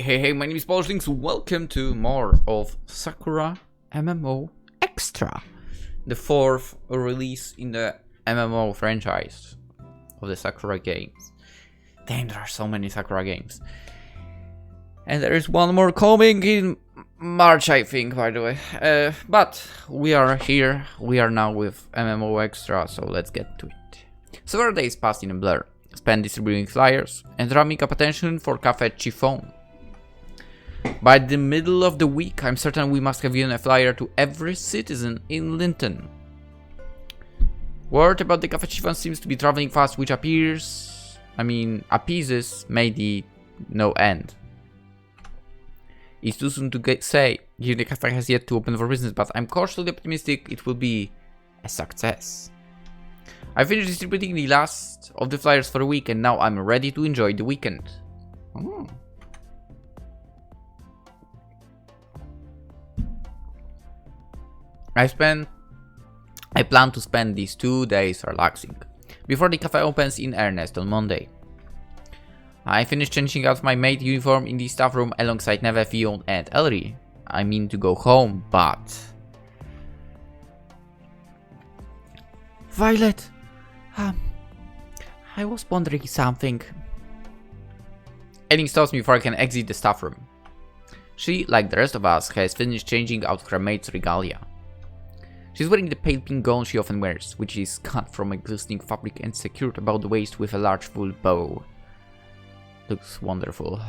Hey, my name is PolishLynx. Welcome to more of Sakura MMO Extra, the fourth release in the MMO franchise of the Sakura games. Damn, there are so many Sakura games. And there is one more coming in March, I think, by the way. But we are here. We are now with MMO Extra, so let's get to it. Several days passed in a blur. Spent distributing flyers and drumming up attention for Café Chiffon. By the middle of the week, I'm certain we must have given a flyer to every citizen in Linton. Word about the Café Chiffon seems to be traveling fast, which appeases maybe no end. It's too soon to say, given the cafe has yet to open for business, but I'm cautiously optimistic it will be a success. I finished distributing the last of the flyers for a week and now I'm ready to enjoy the weekend. I plan to spend these 2 days relaxing, before the cafe opens in earnest on Monday. I finished changing out my maid uniform in the staff room alongside Neve, Fion and Elri. I mean to go home, but... Violet! I was wondering something. Aislinn stops me before I can exit the staff room. She, like the rest of us, has finished changing out her maid's regalia. She's wearing the pale pink gown she often wears, which is cut from a glistening fabric and secured about the waist with a large full bow. Looks wonderful.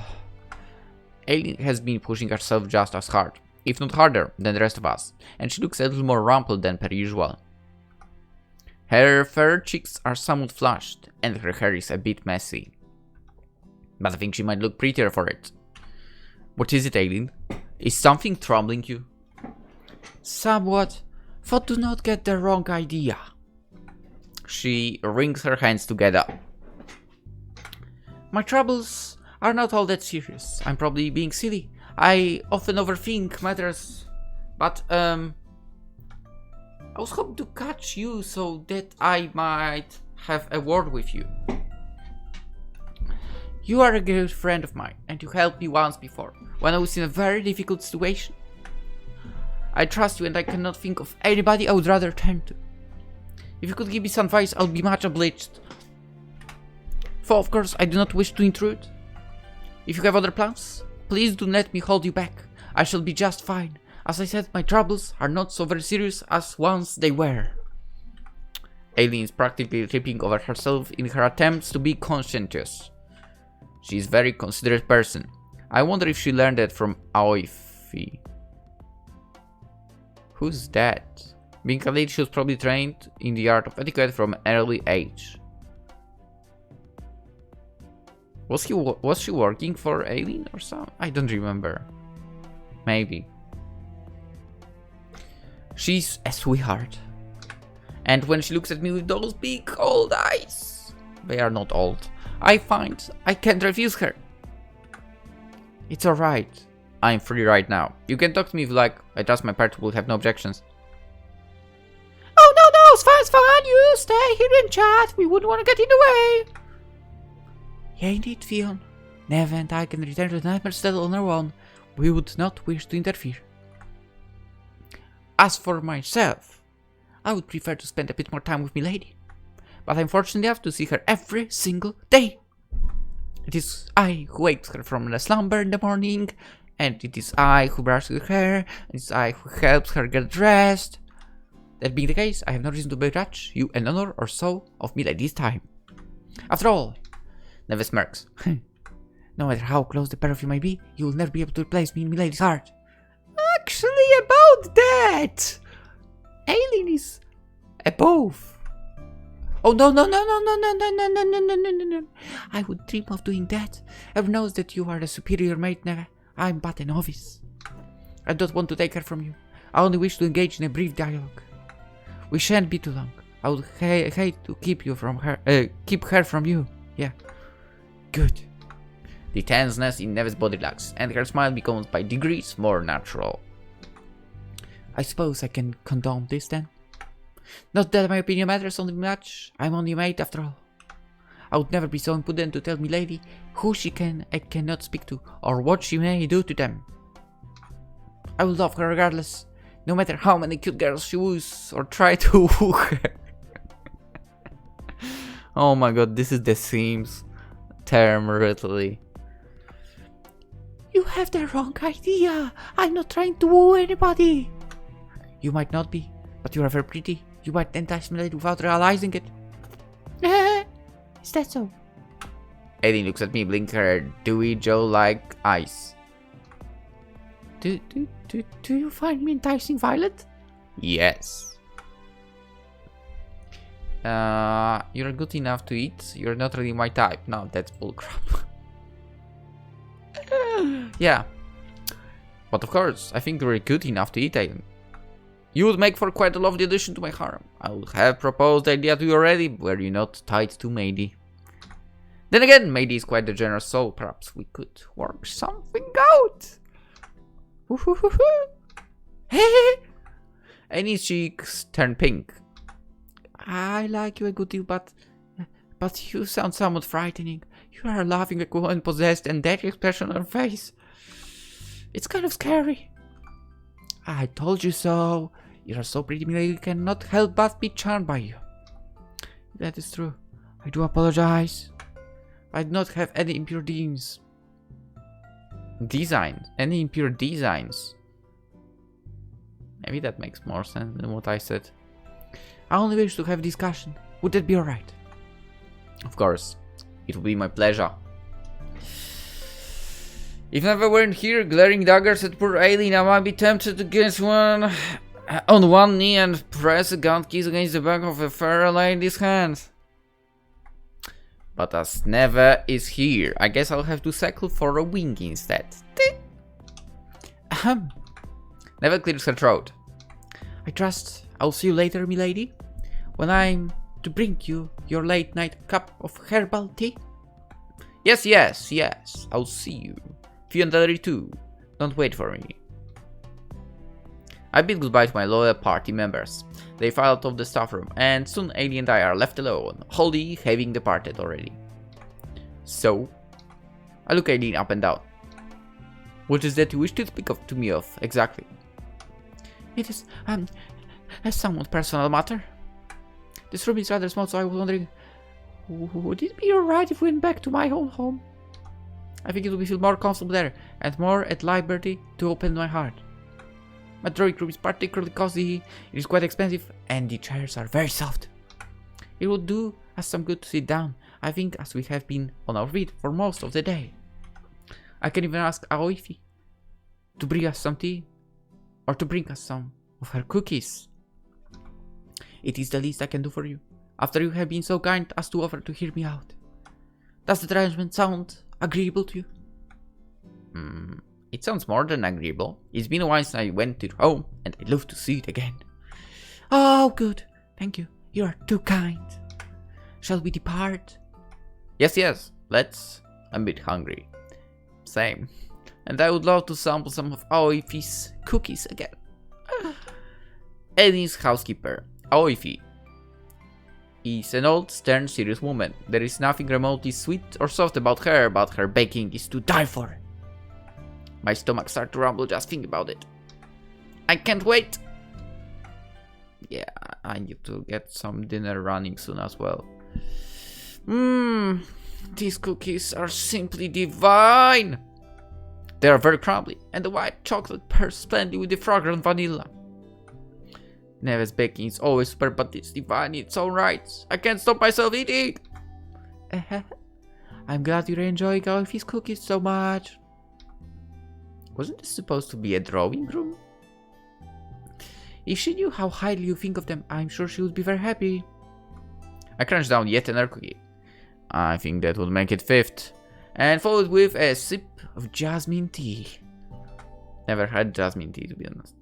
Aislinn has been pushing herself just as hard, if not harder, than the rest of us, and she looks a little more rumpled than per usual. Her fair cheeks are somewhat flushed, and her hair is a bit messy. But I think she might look prettier for it. What is it, Aislinn? Is something troubling you? Somewhat, but do not get the wrong idea. She wrings her hands together. My troubles are not all that serious. I'm probably being silly. I often overthink matters, but I was hoping to catch you so that I might have a word with you. You are a good friend of mine, and you helped me once before, when I was in a very difficult situation. I trust you and I cannot think of anybody I would rather turn to. If you could give me some advice, I would be much obliged. For of course, I do not wish to intrude. If you have other plans, please do let me hold you back. I shall be just fine. As I said, my troubles are not so very serious as once they were. Aislinn is practically tripping over herself in her attempts to be conscientious. She is a very considerate person. I wonder if she learned that from Aoifi. Who's that? Being a lady, she was probably trained in the art of etiquette from an early age. Was she working for Aislinn or something? I don't remember. Maybe. She's a sweetheart. And when she looks at me with those big old eyes, they are not old, I find I can't refuse her. It's alright. I'm free right now. You can talk to me if you like. I trust my party will have no objections. Oh no, it's fine. You stay here and chat. We wouldn't want to get in the way. Yeah, indeed, Fion. Neve and I can return to the Nightmare Citadel on our own. We would not wish to interfere. As for myself, I would prefer to spend a bit more time with my lady, but unfortunately I have to see her every single day. It is I who wakes her from the slumber in the morning, and it is I who brushes her hair, and it's I who helps her get dressed. That being the case, I have no reason to begrudge you an honor or so of my lady's time. After all, Neve smirks. No matter how close the pair of you may be, you will never be able to replace me in my lady's heart. Actually, about that, Aislinn is above. Oh no! I would dream of doing that. Everyone knows that you are the superior maid, Neve. I'm but a novice. I don't want to take her from you. I only wish to engage in a brief dialogue. We shan't be too long. I would hate to keep her from you. Yeah. Good. The tenseness in Neve's body relaxes, and her smile becomes by degrees more natural. I suppose I can condone this then? Not that my opinion matters only much. I'm only a maid after all. I would never be so impudent to tell milady who she can and cannot speak to, or what she may do to them. I will love her regardless, no matter how many cute girls she woos or try to woo her. Oh my god, this is the Sims term, literally. You have the wrong idea. I'm not trying to woo anybody. You might not be, but you are very pretty. You might entice me without realizing it. Is that so? Aislinn looks at me, blink her dewy Joe-like eyes. Do you find me enticing, Violet? Yes. You're good enough to eat. You're not really my type. No, that's bullcrap. Yeah. But of course, I think you're good enough to eat, Aislinn. You would make for quite a lovely addition to my harem. I would have proposed the idea to you already, were you not tied to Maidie. Then again, Maidie is quite a generous soul. Perhaps we could work something out. Aisllinn's cheeks turn pink. I like you a good deal, but you sound somewhat frightening. You are laughing like one possessed, and that expression on your face. It's kind of scary. I told you so. You are so pretty, milady, cannot help but be charmed by you. That is true. I do apologize. I do not have any impure designs. Any impure designs? Maybe that makes more sense than what I said. I only wish to have a discussion. Would that be alright? Of course. It will be my pleasure. If I weren't here glaring daggers at poor Aislinn, I might be tempted to get on one knee and press a gun keys against the back of a fair lady's hand. But as Neve is here, I guess I'll have to settle for a wing instead. Neve clears her throat. I trust I'll see you later, milady, when I'm to bring you your late night cup of herbal tea. Yes, I'll see you. Few and Ellery too. Don't wait for me. I bid goodbye to my loyal party members. They file out of the staff room, and soon Aislinn and I are left alone, Holly having departed already. So, I look Aislinn up and down. What is that you wish to speak to me of, exactly? It is, a somewhat personal matter. This room is rather small, so I was wondering, would it be alright if we went back to my own home? I think it would feel more comfortable there, and more at liberty to open my heart. My drawing room is particularly cozy, it is quite expensive, and the chairs are very soft. It would do us some good to sit down, I think, as we have been on our feet for most of the day. I can even ask Aoife to bring us some tea, or to bring us some of her cookies. It is the least I can do for you, after you have been so kind as to offer to hear me out. Does the arrangement sound agreeable to you? It sounds more than agreeable. It's been a while since I went to your home, and I'd love to see it again. Oh, good. Thank you. You are too kind. Shall we depart? Yes. Let's. I'm a bit hungry. Same. And I would love to sample some of Aoife's cookies again. Aillinn's housekeeper, Aoife, is an old, stern, serious woman. There is nothing remotely sweet or soft about her, but her baking is to die for. My stomach starts to rumble just thinking about it. I can't wait! Yeah, I need to get some dinner running soon as well. These cookies are simply divine! They are very crumbly, and the white chocolate pairs splendidly with the fragrant vanilla. Neve's baking is always superb, but it's divine in its own right. I can't stop myself eating! I'm glad you're enjoying Aoife's cookies so much. Wasn't this supposed to be a drawing room? If she knew how highly you think of them, I'm sure she would be very happy. I crunched down yet another cookie. I think that would make it fifth. And followed with a sip of jasmine tea. Never had jasmine tea, to be honest.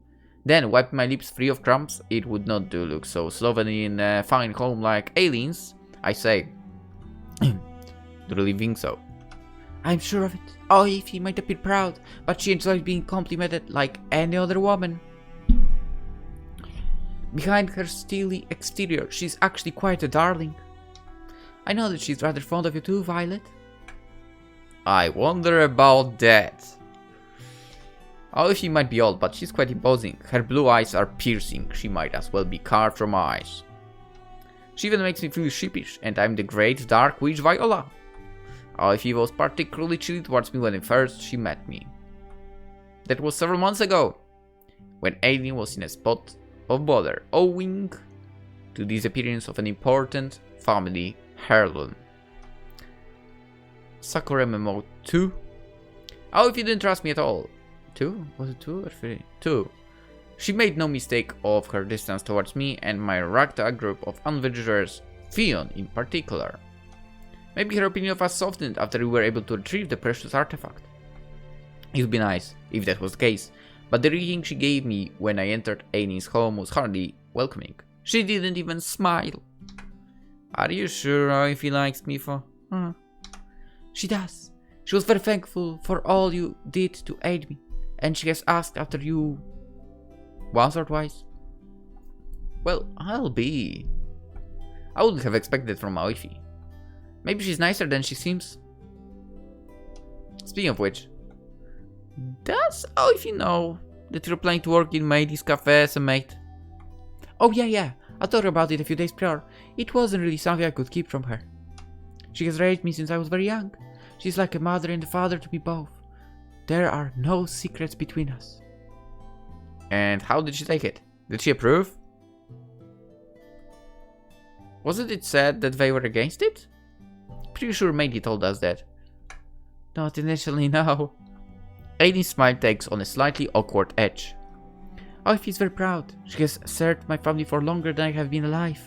Then, wiping my lips free of crumbs, it would not do look so slovenly in a fine home like Aillinn's, I say. Do you really think so? I'm sure of it. Aoife might appear proud, but she enjoys being complimented like any other woman. Behind her steely exterior, she's actually quite a darling. I know that she's rather fond of you too, Violet. I wonder about that. Oh, she might be old, but she's quite imposing. Her blue eyes are piercing. She might as well be carved from ice. She even makes me feel sheepish, and I'm the great dark witch Viola. Oh, she was particularly chilly towards me when first she met me. That was several months ago, when Aislinn was in a spot of bother, owing to the disappearance of an important family heirloom. Sakura MMO 2? Oh, if you didn't trust me at all. 2? Was it 2 or 3? 2. She made no mistake of her distance towards me and my ragtag group of unvisitors, Fion in particular. Maybe her opinion of us softened after we were able to retrieve the precious artifact. It would be nice if that was the case, but the greeting she gave me when I entered Aillinn's home was hardly welcoming. She didn't even smile. Are you sure if he likes me for? She does. She was very thankful for all you did to aid me, and she has asked after you once or twice. Well, I wouldn't have expected it from Aoifi. Maybe she's nicer than she seems. Speaking of which, does Aoifi know that you're planning to work in Maid Café as a maid? Oh yeah, I thought about it a few days prior. It wasn't really something I could keep from her. She has raised me since I was very young. She's like a mother and a father to me both. There are no secrets between us. And how did she take it? Did she approve? Wasn't it said that they were against it? Pretty sure Maid told us that. Not initially, no. Aillinn's smile takes on a slightly awkward edge. Aoifi is very proud. She has served my family for longer than I have been alive.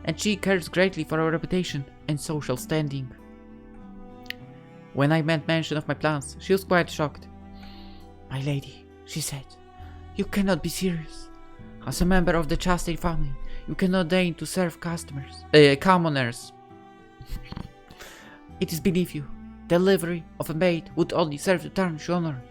And she cares greatly for our reputation and social standing. When I made mention of my plans, she was quite shocked. My lady, she said, you cannot be serious. As a member of the Chastain family, you cannot deign to serve commoners. It is beneath you. Delivery of a maid would only serve to tarnish honor.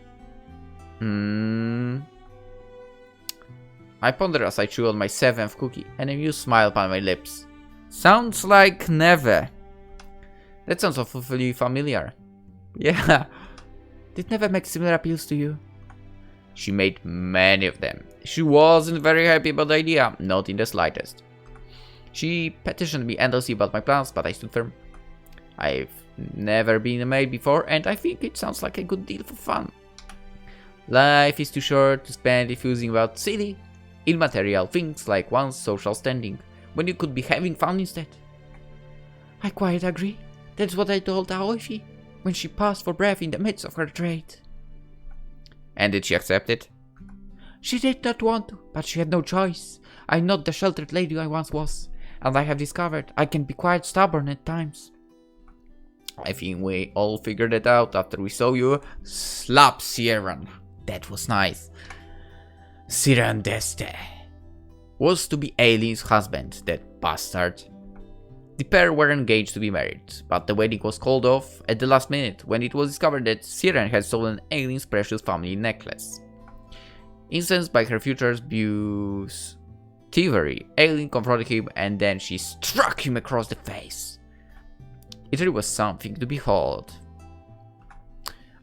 I ponder as I chew on my 7th cookie, and a amused smile upon my lips. Sounds like never. That sounds awfully familiar. Yeah. Did Neve make similar appeals to you? She made many of them. She wasn't very happy about the idea, not in the slightest. She petitioned me endlessly about my plans, but I stood firm. I've never been a maid before, and I think it sounds like a good deal for fun. Life is too short to spend diffusing about silly, immaterial things like one's social standing, when you could be having fun instead. I quite agree. That's what I told Aoifi when she paused for breath in the midst of her trade. And did she accept it? She did not want to, but she had no choice. I'm not the sheltered lady I once was, and I have discovered I can be quite stubborn at times. I think we all figured it out after we saw you slap Sieran. That was nice. Sieran Deste was to be Aillinn's husband, that bastard. The pair were engaged to be married, but the wedding was called off at the last minute when it was discovered that Sieran had stolen Aillinn's precious family necklace. Incensed by her future abuse thievery, Aislinn confronted him and then she struck him across the face. It really was something to behold.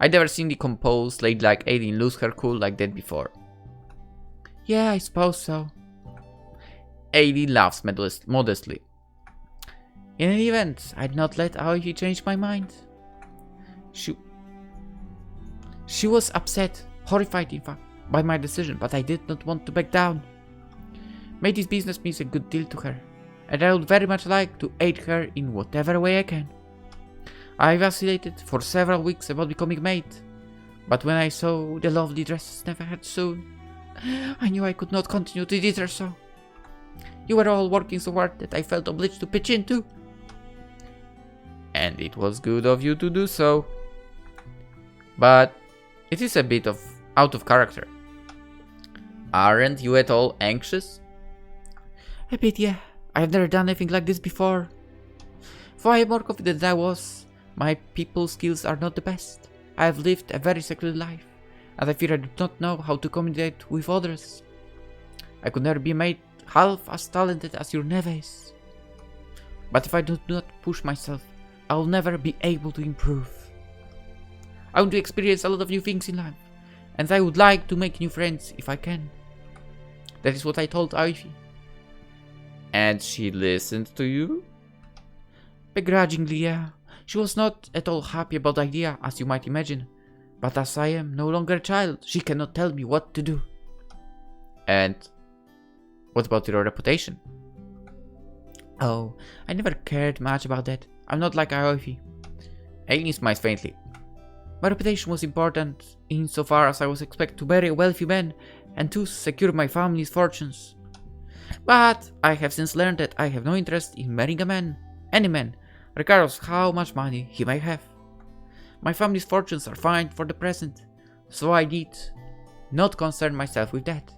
I'd never seen the composed, ladylike Aislinn lose her cool like that before. Yeah, I suppose so. Aislinn laughs modestly. In any event, I'd not let Aoifi change my mind. She was upset, horrified in fact, by my decision, but I did not want to back down. Maid's business means a good deal to her, and I would very much like to aid her in whatever way I can. I vacillated for several weeks about becoming maid, but when I saw the lovely dresses Neve had soon, I knew I could not continue to deter so. You were all working so hard that I felt obliged to pitch in too. And it was good of you to do so. But it is a bit out of character. Aren't you at all anxious? A bit, yeah. I have never done anything like this before. Though I am more confident than I was, my people skills are not the best. I have lived a very secluded life, and I fear I do not know how to communicate with others. I could never be made half as talented as your Neve is. But if I do not push myself, I will never be able to improve. I want to experience a lot of new things in life, and I would like to make new friends if I can. That is what I told Ivy. And she listened to you? Begrudgingly, yeah. She was not at all happy about the idea, as you might imagine. But as I am no longer a child, she cannot tell me what to do. And what about your reputation? Oh, I never cared much about that. I'm not like Ivy. Aislinn smiled faintly. My reputation was important insofar as I was expected to marry a wealthy man and to secure my family's fortunes. But I have since learned that I have no interest in marrying a man, any man, regardless of how much money he may have. My family's fortunes are fine for the present, so I need not concern myself with that.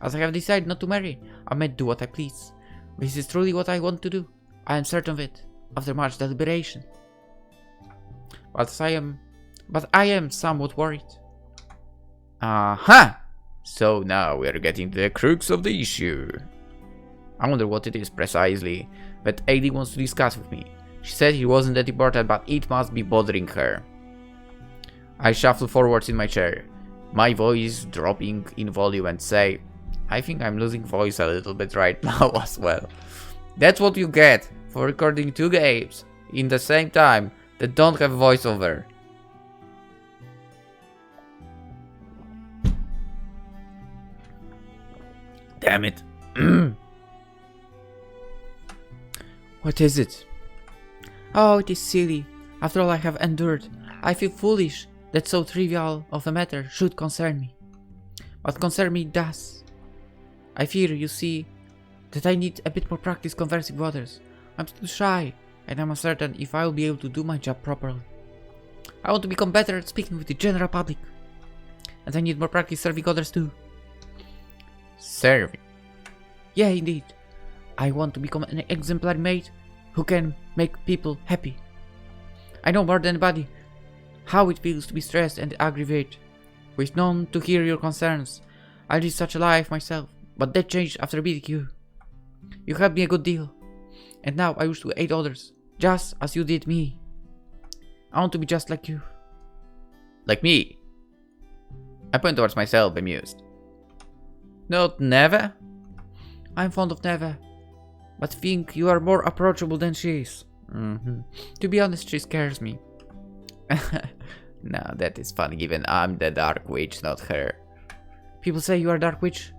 As I have decided not to marry, I may do what I please. This is truly what I want to do. I am certain of it, after much deliberation. But I am somewhat worried. Aha! So now we are getting to the crux of the issue. I wonder what it is precisely that Aislinn wants to discuss with me. She said it wasn't that important, but it must be bothering her. I shuffle forwards in my chair, my voice dropping in volume, and say, I think I'm losing voice a little bit right now as well. That's what you get for recording 2 games in the same time that don't have voiceover. Damn it. What is it? Oh, it is silly. After all I have endured, I feel foolish that so trivial of a matter should concern me. But concern me it does. I fear, you see, that I need a bit more practice conversing with others. I'm still shy, and I'm uncertain if I will be able to do my job properly. I want to become better at speaking with the general public. And I need more practice serving others too. Serving? Yeah, indeed. I want to become an exemplary maid who can make people happy. I know more than anybody how it feels to be stressed and aggravated. With none to hear your concerns, I lived such a life myself, but that changed after meeting you. You helped me a good deal, and now I wish to aid others, just as you did me. I want to be just like you. Like me? I point towards myself, bemused. Not Neva? I'm fond of Neva, but think you are more approachable than she is. To be honest, she scares me. Now that is funny, given I'm the Dark Witch, not her. People say you are Dark Witch,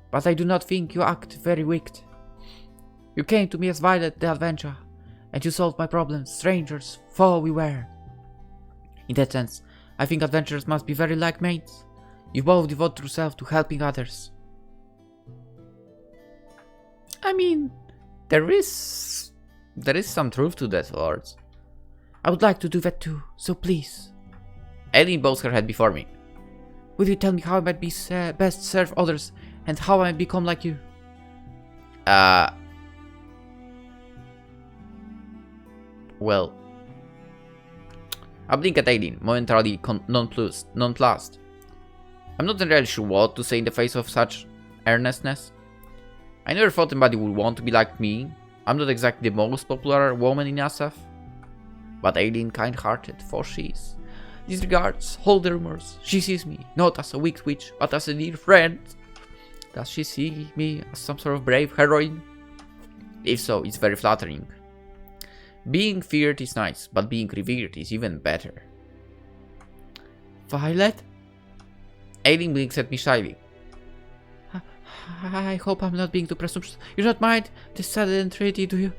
but I do not think you act very wicked. You came to me as Violet the Adventure, and you solved my problems, strangers, foe we were. In that sense, I think adventurers must be very like maids. You both devote yourself to helping others. I mean, there is some truth to that, Lords. I would like to do that too, so please. Aislinn bows her head before me. Will you tell me how I might be best serve others, and how I might become like you? Well, I blink at Aislinn, momentarily nonplussed. I'm not entirely sure what to say in the face of such earnestness. I never thought anybody would want to be like me. I'm not exactly the most popular woman in Asaph. But Aislinn kind-hearted, for she is. Disregards all the rumors. She sees me, not as a weak witch, but as a dear friend. Does she see me as some sort of brave heroine? If so, it's very flattering. Being feared is nice, but being revered is even better. Violet? Aislinn blinks at me shyly. I hope I'm not being too presumptuous. You don't mind this sudden entreaty, do you?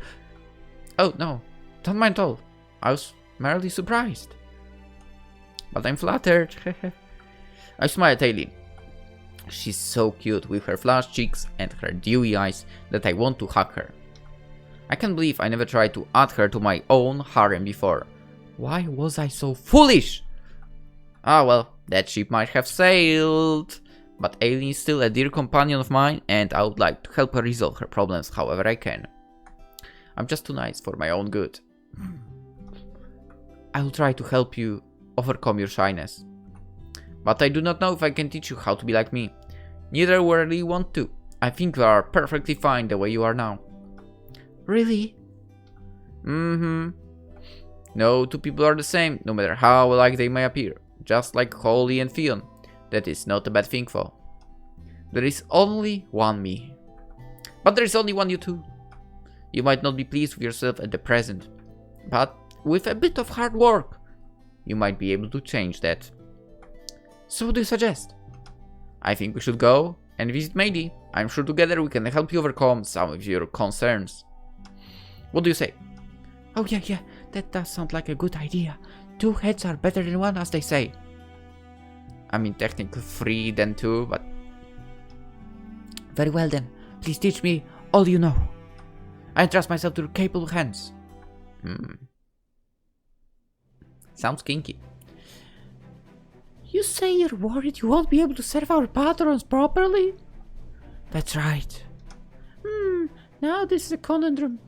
Oh, no. Don't mind at all. I was merely surprised. But I'm flattered. I smile at Aislinn. She's so cute with her flushed cheeks and her dewy eyes that I want to hug her. I can't believe I never tried to add her to my own harem before. Why was I so foolish? Ah well, that ship might have sailed. But Aislinn is still a dear companion of mine, and I would like to help her resolve her problems however I can. I'm just too nice for my own good. I will try to help you overcome your shyness. But I do not know if I can teach you how to be like me. Neither really want to. I think you are perfectly fine the way you are now. Really? No two people are the same, no matter how alike they may appear. Just like Holly and Fionn. That is not a bad thing, though. There is only one me. But there is only one you too. You might not be pleased with yourself at the present, but with a bit of hard work, you might be able to change that. So what do you suggest? I think we should go and visit Maid. I'm sure together we can help you overcome some of your concerns. What do you say? Oh yeah, that does sound like a good idea. 2 heads are better than 1, as they say. I mean, technically 3 than 2, but... Very well then, please teach me all you know. I entrust myself to your capable hands. Sounds kinky. You say you're worried you won't be able to serve our patrons properly? That's right. Now this is a conundrum.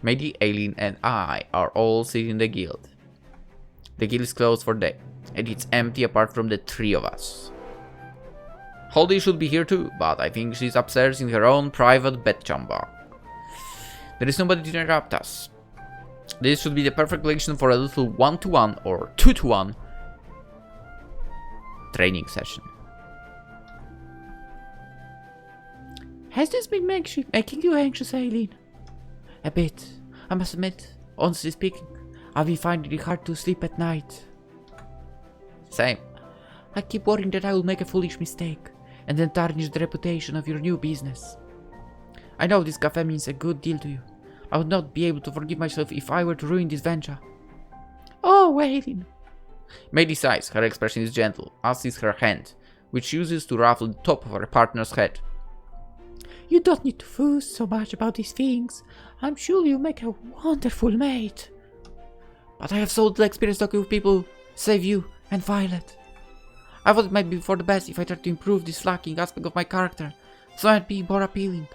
Maid, Aislinn, and I are all sitting in the guild. The guild is closed for the day, and it's empty apart from the 3 of us. Holly should be here too, but I think she's upstairs in her own private bedchamber. There is nobody to interrupt us. This should be the perfect location for a little 1-to-1 or 2-to-1 training session. Has this been making you anxious, Aislinn? A bit. I must admit, honestly speaking, I've been finding it hard to sleep at night. Same. I keep worrying that I will make a foolish mistake and then tarnish the reputation of your new business. I know this cafe means a good deal to you. I would not be able to forgive myself if I were to ruin this venture. Oh, Aislinn. Maid sighs. Her expression is gentle, as is her hand, which uses to ruffle the top of her partner's head. You don't need to fuss so much about these things. I'm sure you make a wonderful mate. But I have so little experience talking with people, save you and Violet. I thought it might be for the best if I tried to improve this lacking aspect of my character, so I'd be more appealing.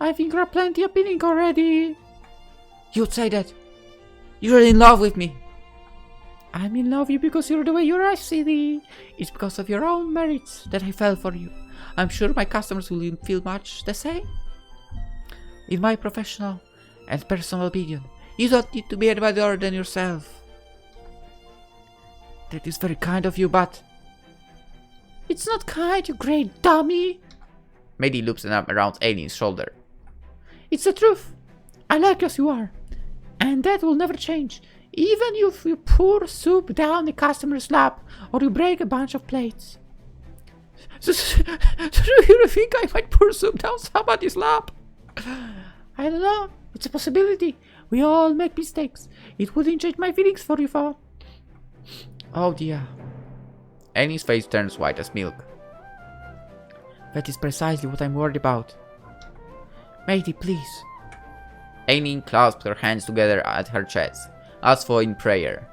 I think you're plenty appealing already. You'd say that. You're in love with me. I'm in love with you because you're the way you are, silly. It's because of your own merits that I fell for you. I'm sure my customers will feel much the same. In my professional and personal opinion, you don't need to be anybody other than yourself. That is very kind of you, but... It's not kind, you great dummy. Maid loops an arm around Aillinn's shoulder. It's the truth. I like you as you are. And that will never change. Even if you pour soup down a customer's lap or you break a bunch of plates. So you think I might pour soup down somebody's lap? I don't know. It's a possibility. We all make mistakes. It wouldn't change my feelings for you, for. Oh dear. Aillinn's face turns white as milk. That is precisely what I'm worried about. Matey, please. Aislinn clasps her hands together at her chest, as though in prayer.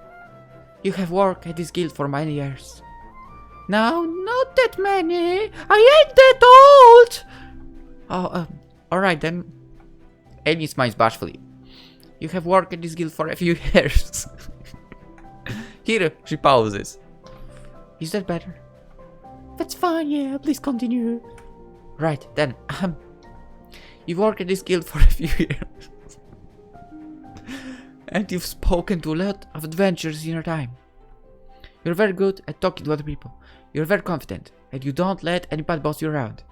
You have worked at this guild for many years. No, not that many. I ain't that old. Alright then. Aislinn smiles bashfully. You have worked at this guild for a few years. Here, she pauses. Is that better? That's fine, yeah, please continue. Right, then, you've worked at this guild for a few years. And you've spoken to a lot of adventurers in your time. You're very good at talking to other people. You're very confident, and you don't let anybody boss you around.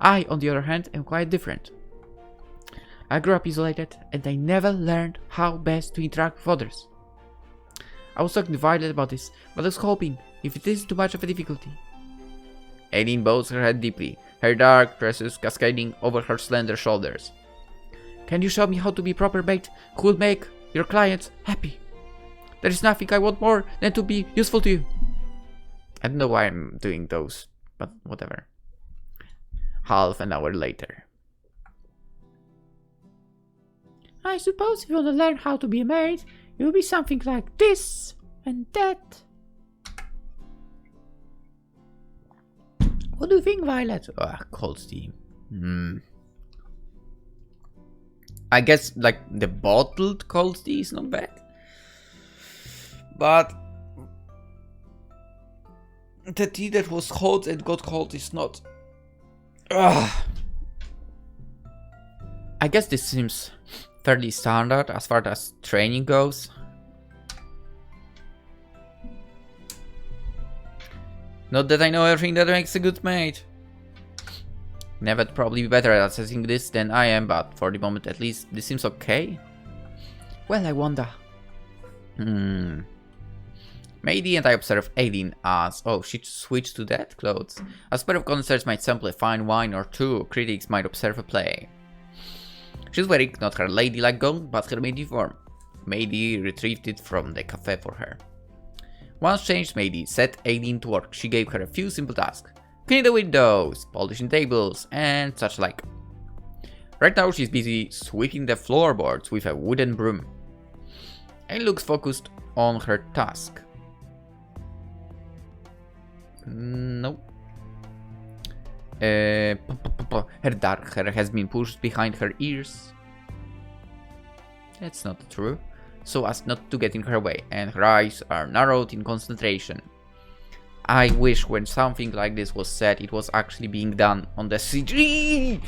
I, on the other hand, am quite different. I grew up isolated, and I never learned how best to interact with others. I was talking to Violet about this, but I was hoping, if it isn't too much of a difficulty. Aislinn bows her head deeply, her dark tresses cascading over her slender shoulders. Can you show me how to be proper mate who will make your clients happy? There is nothing I want more than to be useful to you. I don't know why I'm doing those, but whatever. Half an hour later. I suppose if you want to learn how to be a maid, it will be something like this and that. What do you think, Violet? Cold tea. I guess, like, the bottled cold tea is not bad. But the tea that was hot and got cold is not. I guess this seems fairly standard as far as training goes. Not that I know everything that makes a good maid. Never'd probably be better at assessing this than I am, but for the moment at least, this seems okay. Well, I wonder. Maidie and I observe Aislinn as... Oh, she switched to that clothes. As pair of connoisseurs might sample a fine wine or two, critics might observe a play. She's wearing not her ladylike gown, but her maid uniform. Maidie retrieved it from the cafe for her. Once changed, Maidie set Aislinn to work. She gave her a few simple tasks. Clean the windows, polishing tables, and such like. Right now she's busy sweeping the floorboards with a wooden broom. Aislinn looks focused on her task. No. Her dark hair has been pushed behind her ears. That's not true. So as not to get in her way, and her eyes are narrowed in concentration. I wish when something like this was said, it was actually being done on the CG.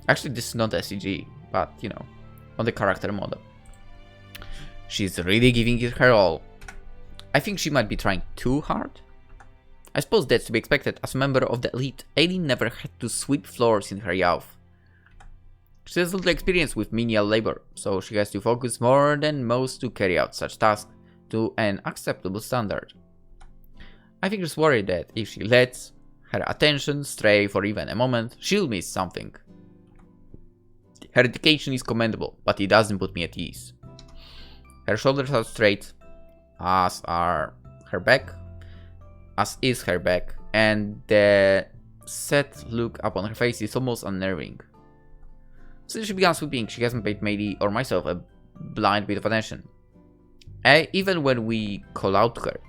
Actually, this is not the CG, but you know, on the character model. She's really giving it her all. I think she might be trying too hard. I suppose that's to be expected. As a member of the elite, Aislinn never had to sweep floors in her youth. She has little experience with menial labor, so she has to focus more than most to carry out such tasks to an acceptable standard. I think she's worried that if she lets her attention stray for even a moment, she'll miss something. Her dedication is commendable, but it doesn't put me at ease. Her shoulders are straight, as are her back, as is her back, and the set look upon her face is almost unnerving. Since she began sweeping, she hasn't paid Maidie or myself a blind bit of attention. Even when we call out to her.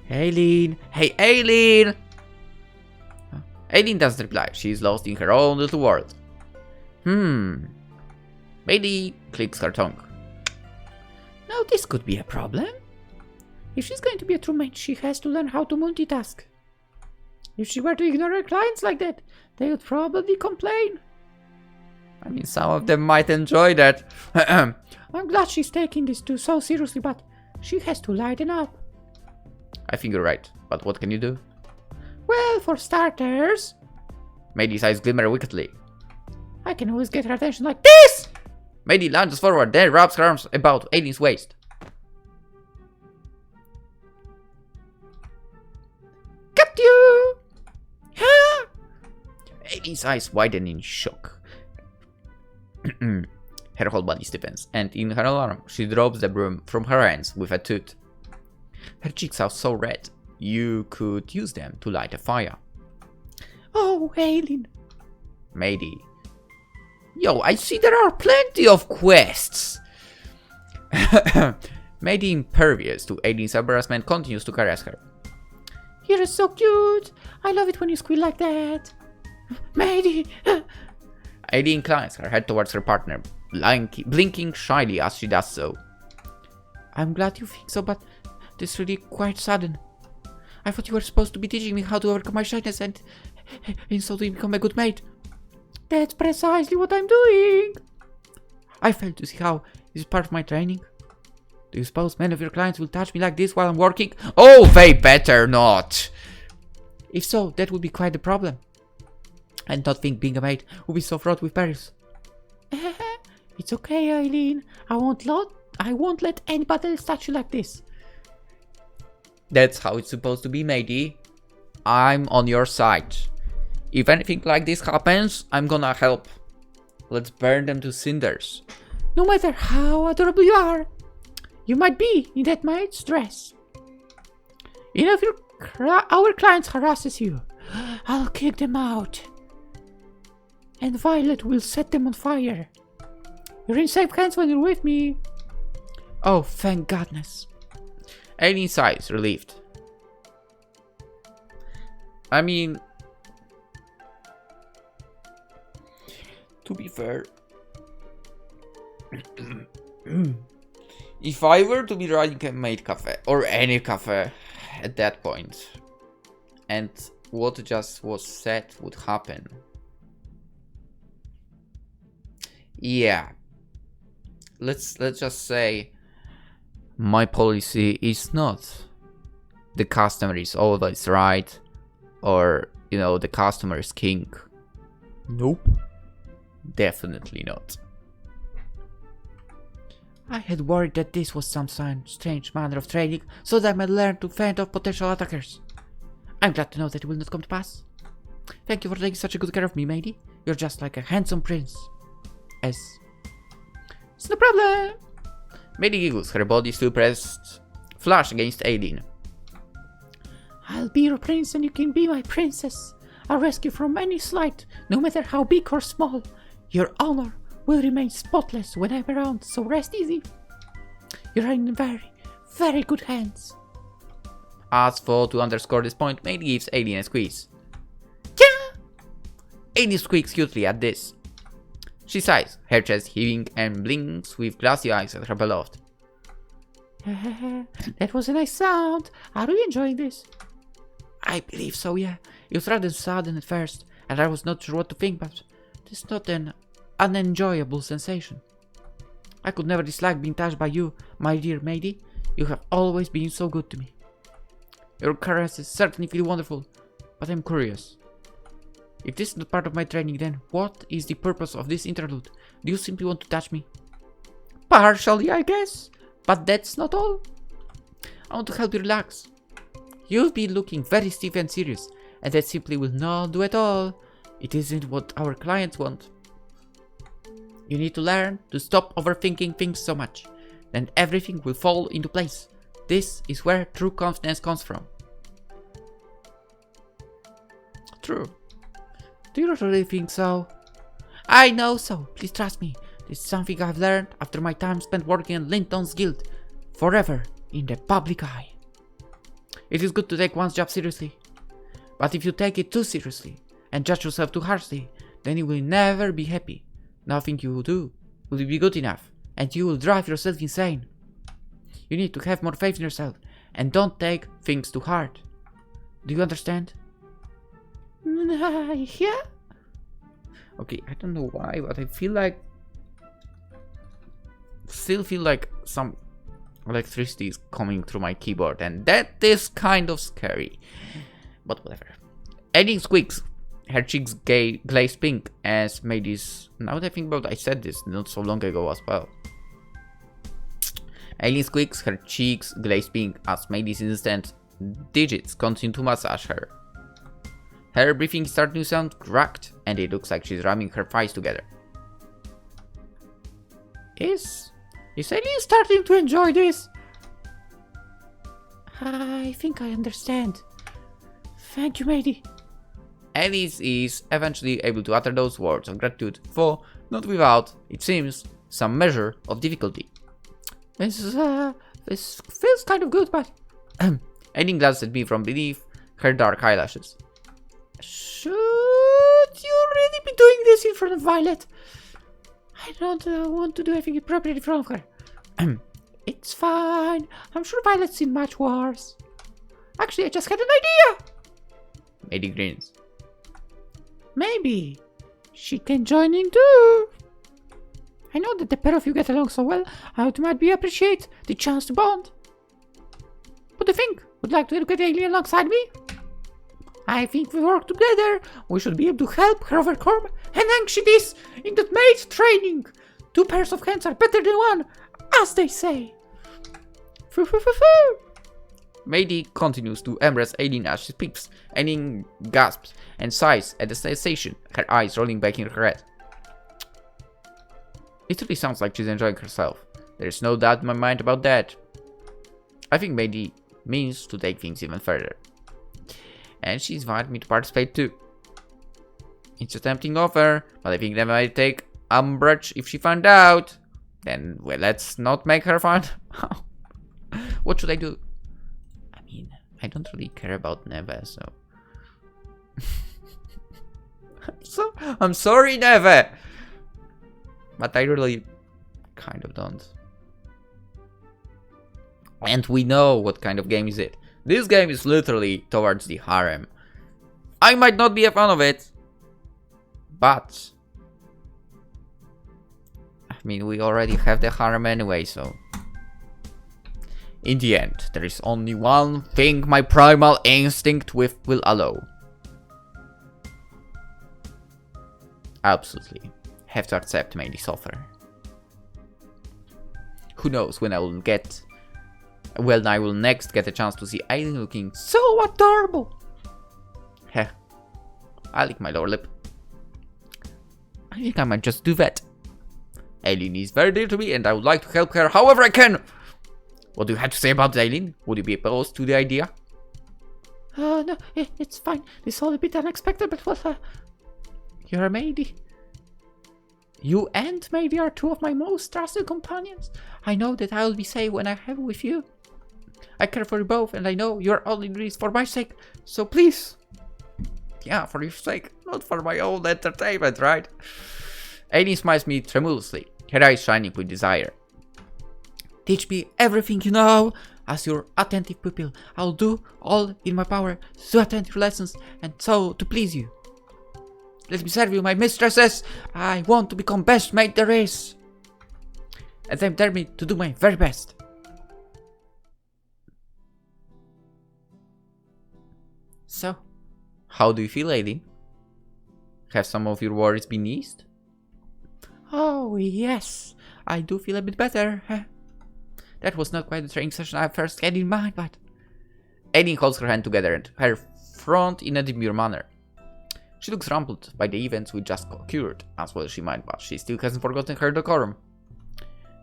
Aislinn! Hey, Aislinn! Aislinn doesn't reply. She's lost in her own little world. Maidie clicks her tongue. Now this could be a problem. If she's going to be a true maid, she has to learn how to multitask. If she were to ignore her clients like that, they would probably complain. I mean, some of them might enjoy that. I'm glad she's taking this too so seriously, but she has to lighten up. I think you're right, but what can you do? Well, for starters... Maidie's eyes glimmer wickedly. I can always get her attention like this! Maidie lunges forward, then wraps her arms about Aillinn's waist. Got you! Huh? Aillinn's eyes widen in shock. Her whole body stiffens, and in her alarm, she drops the broom from her hands with a toot. Her cheeks are so red, you could use them to light a fire. Oh, Aislinn. Maidie. Yo, I see there are plenty of quests. Maidie, impervious to Aillinn's embarrassment, continues to caress her. You're so cute. I love it when you squeal like that. Maidie. Aislinn inclines her head towards her partner, blinking shyly as she does so. I'm glad you think so, but this is really quite sudden. I thought you were supposed to be teaching me how to overcome my shyness and so to become a good maid. That's precisely what I'm doing. I failed to see how this is part of my training. Do you suppose many of your clients will touch me like this while I'm working? Oh, they better not. If so, that would be quite a problem. I did not think being a maid would be so fraught with perils. It's okay, Aislinn. I won't let anybody else touch you like this. That's how it's supposed to be, Maidie. I'm on your side. If anything like this happens, I'm gonna help. Let's burn them to cinders. No matter how adorable you are, you might be in that maid's dress. If our clients harasses you, I'll kick them out. And Violet will set them on fire. You're in safe hands when you're with me. Oh, thank goodness. Aislinn sighs, relieved. I mean, to be fair, if I were to be running a Maid Café, or any cafe at that point, and what just was said would happen, Yeah. Let's just say my policy is not the customer is always right, or the customer is king. Nope. Definitely not. I had worried that this was some strange manner of training, so that I might learn to fend off potential attackers. I'm glad to know that it will not come to pass. Thank you for taking such a good care of me, matey. You're just like a handsome prince. It's no problem. Matey giggles, her body still pressed flush against Aislinn. I'll be your prince and you can be my princess. I'll rescue from any slight, no matter how big or small. Your honor will remain spotless when I'm around, so rest easy. You're in very, very good hands. As for to underscore this point, Matey gives Aislinn a squeeze. Yeah! Aislinn squeaks cutely at this. She sighs, her chest heaving, and blinks with glassy eyes at her beloved. That was a nice sound. Are you enjoying this? I believe so, yeah. It was rather sudden at first, and I was not sure what to think, but it's not an unenjoyable sensation. I could never dislike being touched by you, my dear matey. You have always been so good to me. Your caresses certainly feel wonderful, but I'm curious. If this is not part of my training, then what is the purpose of this interlude? Do you simply want to touch me? Partially, I guess, but that's not all. I want to help you relax. You've been looking very stiff and serious, and that simply will not do at all. It isn't what our clients want. You need to learn to stop overthinking things so much, then everything will fall into place. This is where true confidence comes from. True. Do you really think so? I know so. Please trust me. This is something I've learned after my time spent working in Linton's guild. Forever in the public eye. It is good to take one's job seriously. But if you take it too seriously and judge yourself too harshly, then you will never be happy. Nothing you will do will be good enough, and you will drive yourself insane. You need to have more faith in yourself and don't take things too hard. Do you understand? Yeah? Okay, I don't know why, but I still feel like some electricity is coming through my keyboard, and that is kind of scary. But whatever. Aislinn squeaks, her cheeks glaze pink as Matey's. Now that I think about it, I said this not so long ago as well. Aislinn squeaks, her cheeks glaze pink as Matey's instant digits continue to massage her. Her breathing is starting to sound cracked, and it looks like she's rubbing her thighs together. Is Aislinn starting to enjoy this? I think I understand. Thank you, matey. Alice is eventually able to utter those words of gratitude, for not without, it seems, some measure of difficulty. This feels kind of good, but... Aislinn glances at me from beneath her dark eyelashes. Should you really be doing this in front of Violet? I don't want to do anything inappropriate in front of her. It's fine. I'm sure Violet's seen much worse. Actually, I just had an idea. Matey grins. Maybe she can join in too. I know that the pair of you get along so well, I might appreciate the chance to bond. What do you think? Would like to look at Aislinn alongside me? I think if we work together, we should be able to help her overcome how anxious in that maid training. 2 pairs of hands are better than one, as they say. Matey continues to embrace Aislinn as she speaks. Aislinn gasps and sighs at the sensation, her eyes rolling back in her head. It really sounds like she's enjoying herself. There's no doubt in my mind about that. I think Matey means to take things even further. And she's invited me to participate too. It's a tempting offer, but I think that might take umbrage if she found out. Then, well, let's not make her find out. What should I do? I mean, I don't really care about Neve, so... I'm sorry, Neve! But I really kind of don't. And we know what kind of game is it. This game is literally towards the harem. I might not be a fan of it, but mean, we already have the harem anyway, so... In the end, there is only one thing my primal instinct will allow. Absolutely. Have to accept Maid's offer. Who knows when I will get... When I will next get a chance to see Aislinn looking so adorable. Heh. I lick my lower lip. I think I might just do that. Aislinn is very dear to me and I would like to help her however I can. What do you have to say about Aislinn? Would you be opposed to the idea? No, it's fine. This is all a bit unexpected, but well, you're a Maid. You and Maid are two of my most trusted companions. I know that I will be safe when I have with you. I care for you both, and I know you're all in this for my sake. So please. Yeah, for your sake, not for my own entertainment, right? Aislinn smiles me tremulously, her eyes shining with desire. Teach me everything you know. As your attentive pupil, I'll do all in my power to attend your lessons and so to please you. Let me serve you, my mistresses. I want to become best maid there is. And I'm determined to do my very best. So, how do you feel, Aislinn? Have some of your worries been eased? Oh, yes. I do feel a bit better. That was not quite the training session I first had in mind, but... Aislinn holds her hand together and her front in a demure manner. She looks rumpled by the events we just occurred, as well as she might, but she still hasn't forgotten her decorum.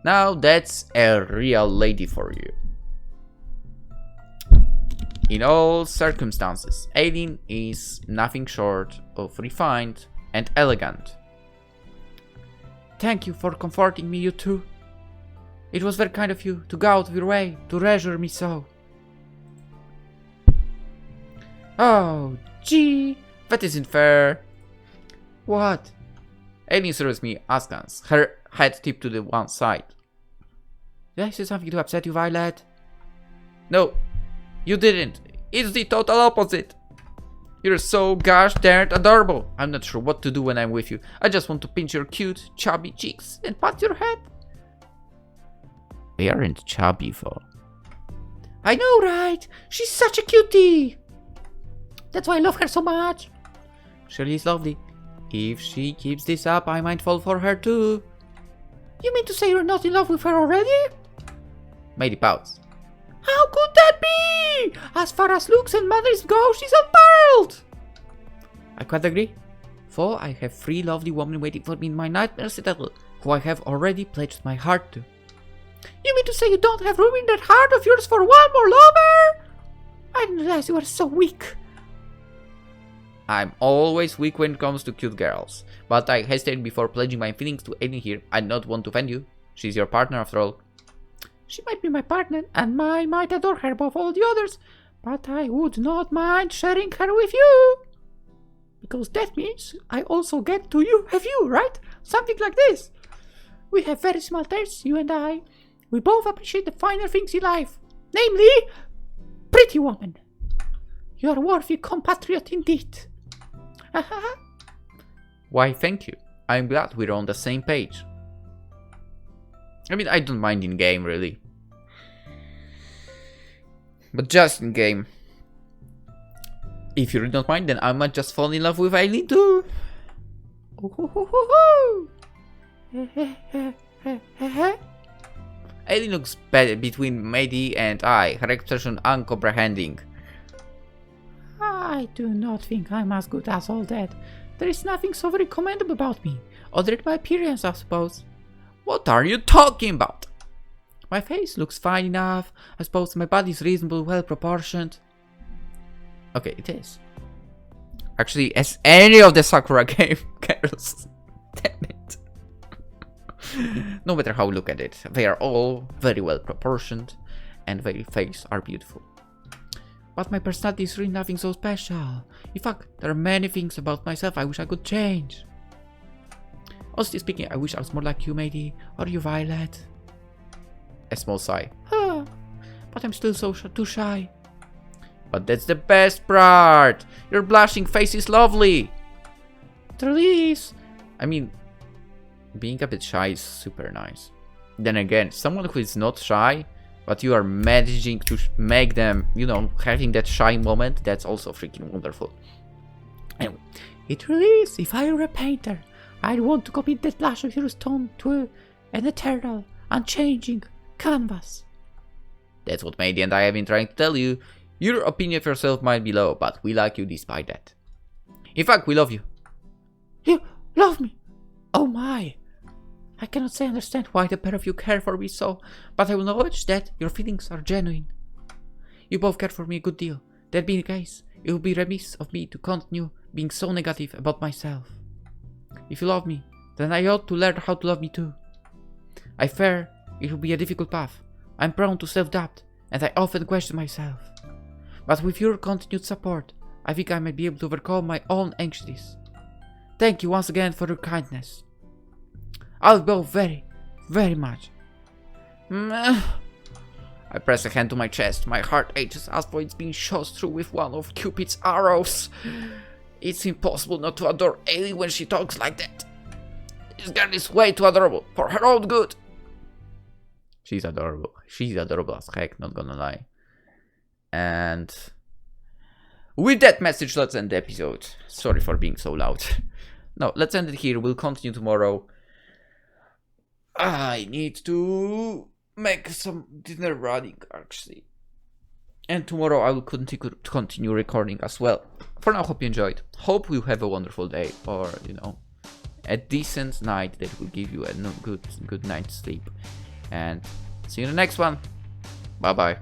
Now that's a real lady for you. In all circumstances, Aislinn is nothing short of refined and elegant. Thank you for comforting me, you two. It was very kind of you to go out of your way to reassure me so. Oh, gee, that isn't fair. What? Aislinn serves me askance, her head tipped to the one side. Did I say something to upset you, Violet? No, you didn't. It's the total opposite. You're so gosh darn adorable. I'm not sure what to do when I'm with you. I just want to pinch your cute, chubby cheeks and pat your head. They aren't chubby, though. I know, right? She's such a cutie. That's why I love her so much. She is lovely. If she keeps this up, I might fall for her too. You mean to say you're not in love with her already? Maid pouts. How could that be? As far as looks and manners go, she's unparalleled. I quite agree. For I have 3 lovely women waiting for me in my nightmare citadel, who I have already pledged my heart to. You mean to say you don't have room in that heart of yours for one more lover? I didn't realize you were so weak. I'm always weak when it comes to cute girls, but I hesitated before pledging my feelings to Aislinn here. I do not want to offend you. She's your partner after all. She might be my partner, and I might adore her above all the others, but I would not mind sharing her with you. Because that means I also get to have you, right? Something like this. We have very small tastes, you and I. We both appreciate the finer things in life, namely, pretty woman. You are a worthy compatriot indeed. Why, thank you. I'm glad we're on the same page. I mean, I don't mind in game, really. But just in game. If you really don't mind, then I might just fall in love with Aislinn too. Aislinn looks better between Maid and I, her expression uncomprehending. I do not think I'm as good as all that. There is nothing so very commendable about me, other than my appearance, I suppose. What are you talking about? My face looks fine enough. I suppose my body is reasonably well proportioned. Okay, it is. Actually, as any of the Sakura game girls. Damn it. No matter how we look at it, they are all very well proportioned and their faces are beautiful. But my personality is really nothing so special. In fact, there are many things about myself I wish I could change. Honestly speaking, I wish I was more like you, Maid, or you, Violet. A small sigh. But I'm still so too shy. But that's the best part. Your blushing face is lovely. Truly is. I mean, being a bit shy is super nice. Then again, someone who is not shy, but you are managing to make them, you know, having that shy moment, that's also freaking wonderful. Anyway, it really is. If I were a painter, I'd want to commit that blush of your stone to an eternal, unchanging canvas. That's what Maid and I have been trying to tell you. Your opinion of yourself might be low, but we like you despite that. In fact, we love you. You love me? Oh my. I cannot say I understand why the pair of you care for me so, but I will acknowledge that your feelings are genuine. You both care for me a good deal. That being the case, it would be remiss of me to continue being so negative about myself. If you love me, then I ought to learn how to love me too. I fear it will be a difficult path. I'm prone to self-doubt, and I often question myself. But with your continued support, I think I might be able to overcome my own anxieties. Thank you once again for your kindness. I'll go very, very much. I press a hand to my chest. My heart aches as though it's being shot through with one of Cupid's arrows. It's impossible not to adore Aislinn when she talks like that. This girl is way too adorable for her own good. She's adorable. She's adorable as heck, not gonna lie. And with that message, let's end the episode. Sorry for being so loud. No, let's end it here. We'll continue tomorrow. I need to make some dinner running, actually. And tomorrow I will continue recording as well. For now, hope you enjoyed. Hope you have a wonderful day, or, you know, a decent night that will give you a good night's sleep. And see you in the next one. Bye bye.